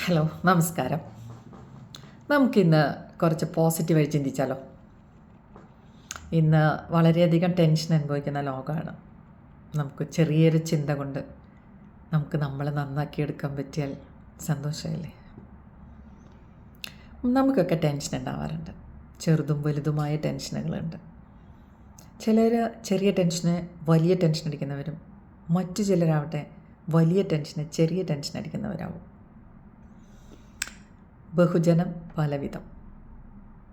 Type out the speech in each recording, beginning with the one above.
Hello, നമസ്കാരം. നമുക്കിന്ന് കുറച്ച് പോസിറ്റീവായി ചിന്തിച്ചാലോ? ഇന്ന് വളരെയധികം ടെൻഷൻ അനുഭവിക്കുന്ന ലോകമാണ്. നമുക്ക് ചെറിയൊരു ചിന്ത കൊണ്ട് നമുക്ക് നമ്മളെ നന്നാക്കിയെടുക്കാൻ പറ്റിയാൽ സന്തോഷമല്ലേ? നമുക്കൊക്കെ ടെൻഷൻ ഉണ്ടാവാറുണ്ട്. ചെറുതും വലുതുമായ ടെൻഷനുകളുണ്ട്. ചിലർ ചെറിയ ടെൻഷന് വലിയ ടെൻഷൻ അടിക്കുന്നവരും മറ്റു ചിലരാവട്ടെ വലിയ ടെൻഷന് ചെറിയ ടെൻഷൻ അടിക്കുന്നവരാവും. ബഹുജനം പലവിധം.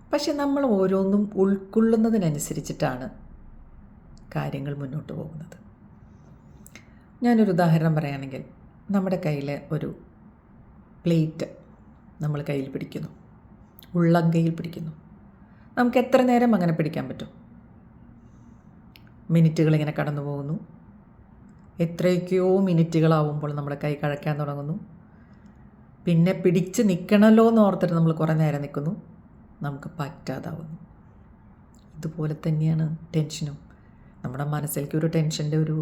പക്ഷെ നമ്മൾ ഓരോന്നും ഉൾക്കൊള്ളുന്നതിനനുസരിച്ചിട്ടാണ് കാര്യങ്ങൾ മുന്നോട്ട് പോകുന്നത്. ഞാനൊരു ഉദാഹരണം പറയുകയാണെങ്കിൽ, നമ്മുടെ കയ്യിൽ ഒരു പ്ലേറ്റ് നമ്മൾ കയ്യിൽ പിടിക്കുന്നു, ഉള്ളം കയ്യിൽ പിടിക്കുന്നു. നമുക്ക് എത്ര നേരം അങ്ങനെ പിടിക്കാൻ പറ്റും? മിനിറ്റുകളിങ്ങനെ കടന്നു പോകുന്നു. എത്രയൊക്കെയോ മിനിറ്റുകളാവുമ്പോൾ നമ്മുടെ കൈ കഴക്കാൻ തുടങ്ങുന്നു. പിന്നെ പിടിച്ച് നിൽക്കണമല്ലോ എന്ന് ഓർത്തിട്ട് നമ്മൾ കുറേ നേരം നിൽക്കുന്നു, നമുക്ക് പറ്റാതാവുന്നു. ഇതുപോലെ തന്നെയാണ് ടെൻഷനും. നമ്മുടെ മനസ്സിലേക്ക് ഒരു ടെൻഷൻ്റെ ഒരു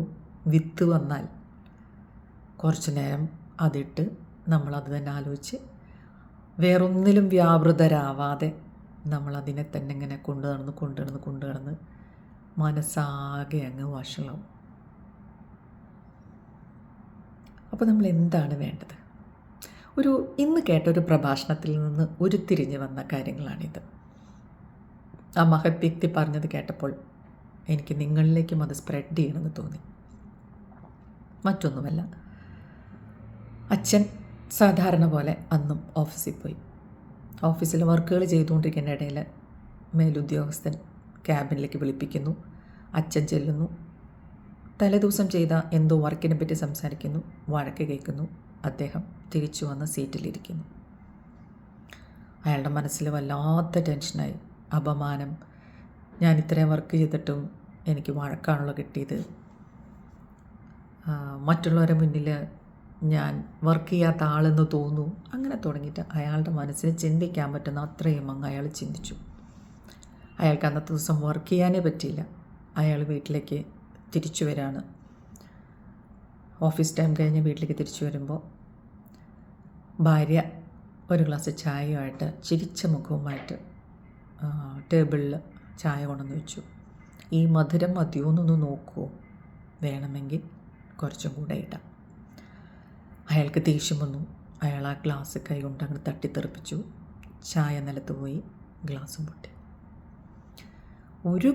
വിത്ത് വന്നാൽ കുറച്ച് നേരം അതിട്ട് നമ്മളത് തന്നെ ആലോചിച്ച് വേറൊന്നിലും വ്യാപൃതരാവാതെ നമ്മളതിനെ തന്നെ ഇങ്ങനെ കൊണ്ടു നടന്ന് മനസ്സാകെ അങ്ങ് വഷളാവും. അപ്പോൾ നമ്മൾ എന്താണ് വേണ്ടത്? ഇന്ന് കേട്ടൊരു പ്രഭാഷണത്തിൽ നിന്ന് ഉരുത്തിരിഞ്ഞ് വന്ന കാര്യങ്ങളാണിത്. ആ മഹത് വ്യക്തി പറഞ്ഞത് കേട്ടപ്പോൾ എനിക്ക് നിങ്ങളിലേക്കും അത് സ്പ്രെഡ് ചെയ്യണമെന്ന് തോന്നി. മറ്റൊന്നുമല്ല, അച്ഛൻ സാധാരണ പോലെ അന്നും ഓഫീസിൽ പോയി. ഓഫീസിൽ വർക്കുകൾ ചെയ്തുകൊണ്ടിരിക്കുന്ന ഇടയിൽ മേലുദ്യോഗസ്ഥൻ ക്യാബിനിലേക്ക് വിളിപ്പിക്കുന്നു. അച്ഛൻ ചെല്ലുന്നു. തലേദിവസം ചെയ്ത എന്തോ വർക്കിനെ പറ്റി സംസാരിക്കുന്നു. വഴക്ക് കേൾക്കുന്നു. അദ്ദേഹം തിരിച്ചു വന്ന് സീറ്റിലിരിക്കുന്നു. അയാളുടെ മനസ്സിൽ വല്ലാത്ത ടെൻഷനായി. അപമാനം. ഞാൻ ഇത്രയും വർക്ക് ചെയ്തിട്ടും എനിക്ക് വഴക്കാണല്ലോ കിട്ടിയത്. മറ്റുള്ളവരുടെ മുന്നിൽ ഞാൻ വർക്ക് ചെയ്യാത്ത ആളെന്ന് തോന്നുന്നു. അങ്ങനെ തുടങ്ങിയിട്ട് അയാളുടെ മനസ്സിന് ചിന്തിക്കാൻ പറ്റുന്ന അത്രയും അങ്ങ് അയാൾ ചിന്തിച്ചു. അയാൾക്ക് അന്നത്തെ ദിവസം വർക്ക് ചെയ്യാനേ പറ്റിയില്ല. അയാൾ വീട്ടിലേക്ക് തിരിച്ചു വരികയാണ്. ഓഫീസ് ടൈം കഴിഞ്ഞ് വീട്ടിലേക്ക് തിരിച്ചു വരുമ്പോൾ ഭാര്യ ഒരു ഗ്ലാസ് ചായയുമായിട്ട് ചിരിച്ച മുഖവുമായിട്ട് ടേബിളിൽ ചായ കൊണ്ടുവന്ന് വെച്ചു. ഈ മധുരം മതിയോന്നൊന്ന് നോക്കുമോ? വേണമെങ്കിൽ കുറച്ചും കൂടെ ഇടാം. അയാൾക്ക് ദേഷ്യം വന്നു. അയാൾ ആ ഗ്ലാസ് കൈ കൊണ്ട് അങ്ങ് തട്ടിത്തെറിപ്പിച്ചു. ചായ നിലത്ത് പോയി. ഗ്ലാസും പൊട്ടി. ഒരു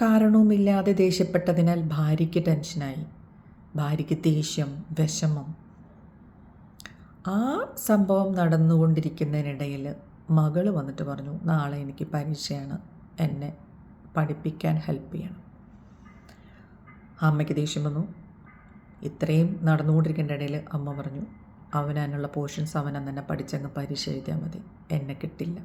കാരണവുമില്ലാതെ ദേഷ്യപ്പെട്ടതിനാൽ ഭാര്യയ്ക്ക് ടെൻഷനായി. ഭാര്യയ്ക്ക് ദേഷ്യം, വിഷമം. ആ സംഭവം നടന്നുകൊണ്ടിരിക്കുന്നതിനിടയിൽ മകൾ വന്നിട്ട് പറഞ്ഞു, നാളെ എനിക്ക് പരീക്ഷയാണ്, എന്നെ പഠിപ്പിക്കാൻ ഹെൽപ്പ് ചെയ്യണം. അമ്മയ്ക്ക് ദേഷ്യം വന്നു. ഇത്രയും നടന്നുകൊണ്ടിരിക്കേണ്ട ഇടയിൽ അമ്മ പറഞ്ഞു, അവനുള്ള പോർഷൻസ് അവൻ തന്നെ പഠിച്ചങ്ങ് പരീക്ഷ എഴുതിയാൽ മതി, എന്നെ കിട്ടില്ല.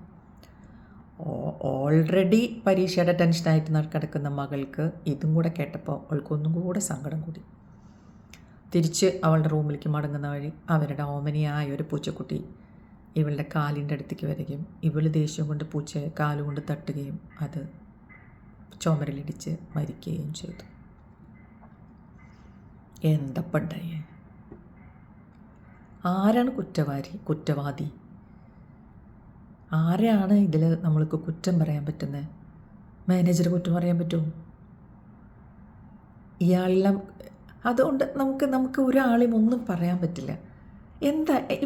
ഓൾറെഡി പരീക്ഷയുടെ ടെൻഷനായിട്ട് കിടക്കുന്ന മകൾക്ക് ഇതും കൂടെ കേട്ടപ്പോൾ അവൾക്കൊന്നും കൂടെ സങ്കടം കൂടി. തിരിച്ച് അവളുടെ റൂമിലേക്ക് മടങ്ങുന്ന വഴി അവരുടെ ഓമനിയായ ഒരു പൂച്ചക്കുട്ടി ഇവളുടെ കാലിൻ്റെ അടുത്തേക്ക് വരികയും ഇവൾ ദേഷ്യം കൊണ്ട് പൂച്ചയെ കാലുകൊണ്ട് തട്ടുകയും അത് ചുമരിലിടിച്ച് മരിക്കുകയും ചെയ്തു. എന്തപ്പണ്ടായേ? ആരാണ് കുറ്റവാദി? ആരെയാണ് ഇതിൽ നമ്മൾക്ക് കുറ്റം പറയാൻ പറ്റുന്നത്? മാനേജർ കുറ്റം പറയാൻ പറ്റുമോ? ഇയാളെല്ലാം അതുകൊണ്ട് നമുക്ക് ഒരാളെയും ഒന്നും പറയാൻ പറ്റില്ല.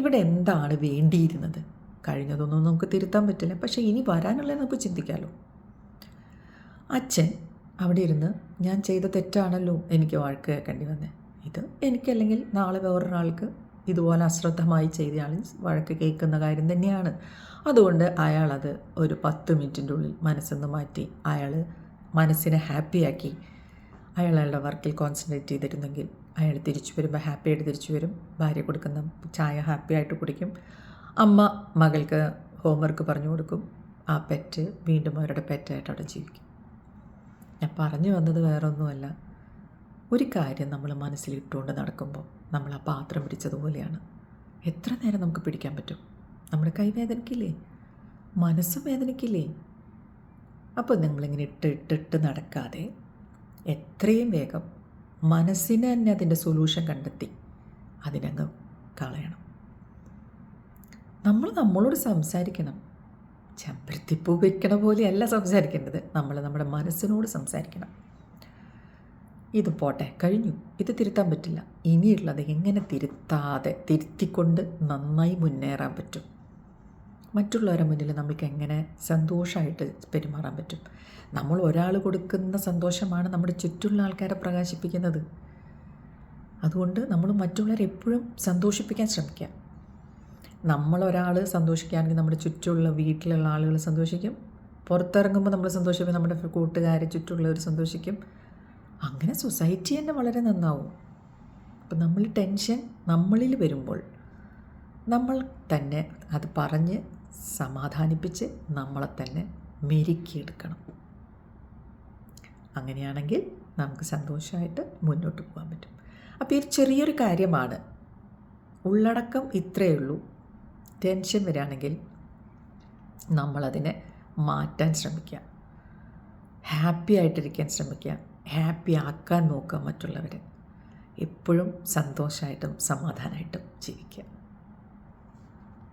ഇവിടെ എന്താണ് വേണ്ടിയിരുന്നത്? കഴിഞ്ഞതൊന്നും നമുക്ക് തിരുത്താൻ പറ്റില്ല. പക്ഷേ ഇനി വരാനുള്ളത് നമുക്ക് ചിന്തിക്കാമല്ലോ. അച്ഛൻ അവിടെ ഇരുന്ന്, ഞാൻ ചെയ്ത തെറ്റാണല്ലോ എനിക്ക് വഴക്ക് കേൾക്കേണ്ടി വന്നത്. ഇത് എനിക്കല്ലെങ്കിൽ നാളെ വേറൊരാൾക്ക് ഇതുപോലെ അശ്രദ്ധമായി ചെയ്തയാൾ വഴക്ക് കേൾക്കുന്ന കാര്യം തന്നെയാണ്. അതുകൊണ്ട് അയാളത് ഒരു 10 മിനിറ്റിൻ്റെ ഉള്ളിൽ മനസ്സൊന്ന് മാറ്റി അയാൾ മനസ്സിനെ ഹാപ്പിയാക്കി അയാളുടെ വർക്കിൽ കോൺസെൻട്രേറ്റ് ചെയ്തിരുന്നെങ്കിൽ അയാൾ തിരിച്ചു വരുമ്പോൾ ഹാപ്പിയായിട്ട് തിരിച്ചു വരും. ഭാര്യ കൊടുക്കുന്ന ചായ ഹാപ്പിയായിട്ട് കുടിക്കും. അമ്മ മകൾക്ക് ഹോംവർക്ക് പറഞ്ഞു കൊടുക്കും. ആ പെറ്റ് വീണ്ടും അവരുടെ പെറ്റായിട്ട് അവിടെ ജീവിക്കും. ഞാൻ പറഞ്ഞു വന്നത് വേറൊന്നുമല്ല, ഒരു കാര്യം നമ്മൾ മനസ്സിലിട്ടുകൊണ്ട് നടക്കുമ്പോൾ നമ്മൾ ആ പാത്രം പിടിച്ചതുപോലെയാണ്. എത്ര നേരം നമുക്ക് പിടിക്കാൻ പറ്റും? നമ്മുടെ കൈ വേദനിക്കില്ലേ? മനസ്സും വേദനിക്കില്ലേ? അപ്പോൾ നിങ്ങളിങ്ങനെ ഇട്ടിട്ട് നടക്കാതെ എത്രയും വേഗം മനസ്സിന് തന്നെ അതിൻ്റെ സൊല്യൂഷൻ കണ്ടെത്തി അതിനങ്ങ് കളയണം. നമ്മൾ നമ്മളോട് സംസാരിക്കണം. ചെമ്പരത്തിപ്പൂ വെക്കണ പോലെയല്ല സംസാരിക്കേണ്ടത്, നമ്മൾ നമ്മുടെ മനസ്സിനോട് സംസാരിക്കണം. ഇത് പോട്ടെ, കഴിഞ്ഞു, ഇത് തിരുത്താൻ പറ്റില്ല, ഇനിയുള്ളത് എങ്ങനെ തിരുത്തിക്കൊണ്ട് നന്നായി മുന്നേറാൻ പറ്റും, മറ്റുള്ളവരുടെ മുന്നിൽ നമുക്ക് എങ്ങനെ സന്തോഷമായിട്ട് പെരുമാറാൻ പറ്റും. നമ്മൾ ഒരാൾ കൊടുക്കുന്ന സന്തോഷമാണ് നമ്മുടെ ചുറ്റുമുള്ള ആൾക്കാരെ പ്രകാശിപ്പിക്കുന്നത്. അതുകൊണ്ട് നമ്മൾ മറ്റുള്ളവരെ എപ്പോഴും സന്തോഷിപ്പിക്കാൻ ശ്രമിക്കുക. നമ്മളൊരാൾ സന്തോഷിക്കുകയാണെങ്കിൽ നമ്മുടെ ചുറ്റുമുള്ള വീട്ടിലുള്ള ആളുകൾ സന്തോഷിക്കും, പുറത്തിറങ്ങുമ്പോൾ നമ്മൾ സന്തോഷിക്കും, നമ്മുടെ കൂട്ടുകാരെ ചുറ്റുമുള്ളവർ സന്തോഷിക്കും. അങ്ങനെ സൊസൈറ്റി തന്നെ വളരെ നന്നാവും. അപ്പം നമ്മൾ ടെൻഷൻ നമ്മളിൽ വരുമ്പോൾ നമ്മൾ തന്നെ അത് പറഞ്ഞ് സമാധാനിപ്പിച്ച് നമ്മളെ തന്നെ മെരുക്കിയെടുക്കണം. അങ്ങനെയാണെങ്കിൽ നമുക്ക് സന്തോഷമായിട്ട് മുന്നോട്ട് പോകാൻ പറ്റും. അപ്പോൾ ഇത് ചെറിയൊരു കാര്യമാണ്, ഉള്ളടക്കം ഇത്രയേ ഉള്ളൂ. ടെൻഷൻ വരികയാണെങ്കിൽ നമ്മളതിനെ മാറ്റാൻ ശ്രമിക്കുക, ഹാപ്പി ആയിട്ടിരിക്കാൻ ശ്രമിക്കുക, ഹാപ്പി ആക്കാൻ നോക്കുക മറ്റുള്ളവരെ. എപ്പോഴും സന്തോഷമായിട്ടും സമാധാനമായിട്ടും ജീവിക്കുക.